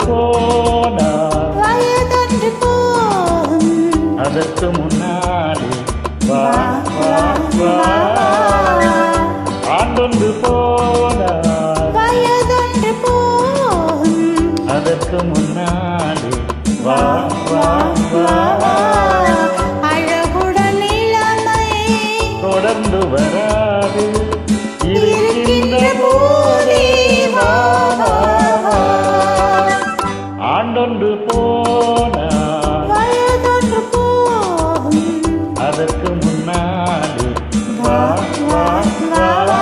போனால் வயதொன்று போகும் அதற்கு முன்னாலே வா வா வா ஆண்டொன்று போனால் வயதொன்று போகும் அதற்கு முன்னாலே வா வா வா அழகுடன் இளமை தொடர்ந்து வராது இருக்கின்ற போதே வா வா வா ஆண்டொன்று போனால் வயதொன்று போகும் அதற்கு முன்னாலே வா வா வா வா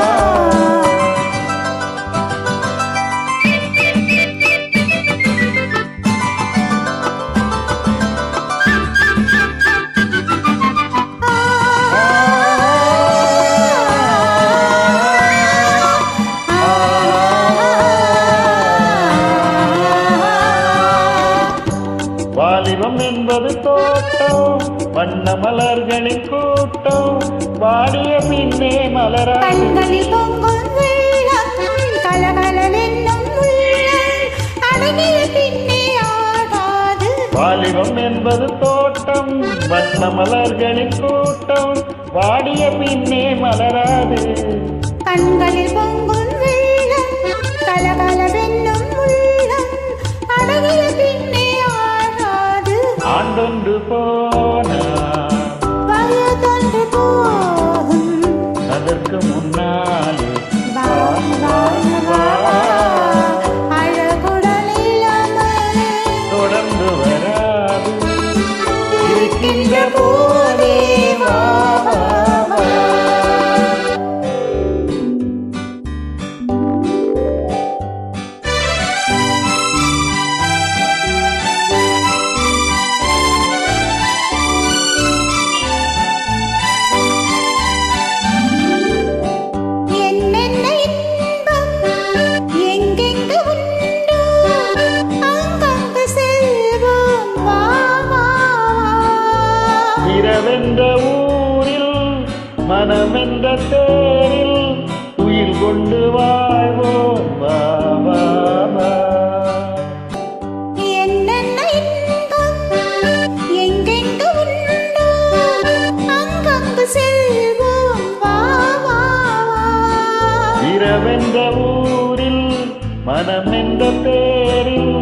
வாலிபம் என்பது தோட்டம் வண்ண மலர்களின் கூட்டம் வாடிய பின்னே மலராது கண்களில் பொங்கும் வெள்ளம் கலகலவென்னும் உள்ளம் அழகிய பின்னே ஆடாது வாலிபம் என்பது தோட்டம் வண்ண மலர்களின் கூட்டம் வாடிய பின்னே மலராது கண்களில் பொங்கும் வெள்ளம் கலகலவென்னும் உள்ளம் அழகிய பின்னே ஆடாது ஆண்டொன்று போனால் வயதொன்று போகும் அதற்கு முன்னாலே வா வா வா அழகுடன் இளமை தொடர்ந்து வராது இருக்கின்ற போதே வா வா வா என்னென்ன இன்பம் எங்கெங்கு உண்டோ அங்கங்கு செல்வோம் வா வா வா இரவென்ற ஊரில் மனமென்ற தேரில் உயிர் கொண்டு வாழ்வோம் வா வா வா என்னென்ன இன்பம் எங்கெங்கு உண்டோ அங்கங்கு செல்வோம் வா வா வா இரவென்ற ஊரில் மனமென்ற தேரில்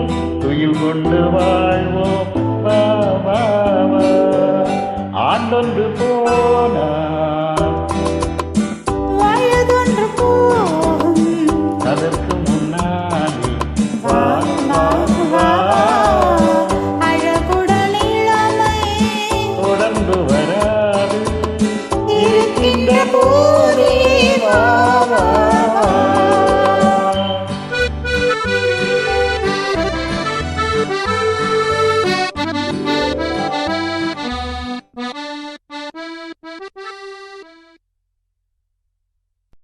உயிர் கொண்டு வாழ்வோம் வா வா வா ஆண்டொன்று போ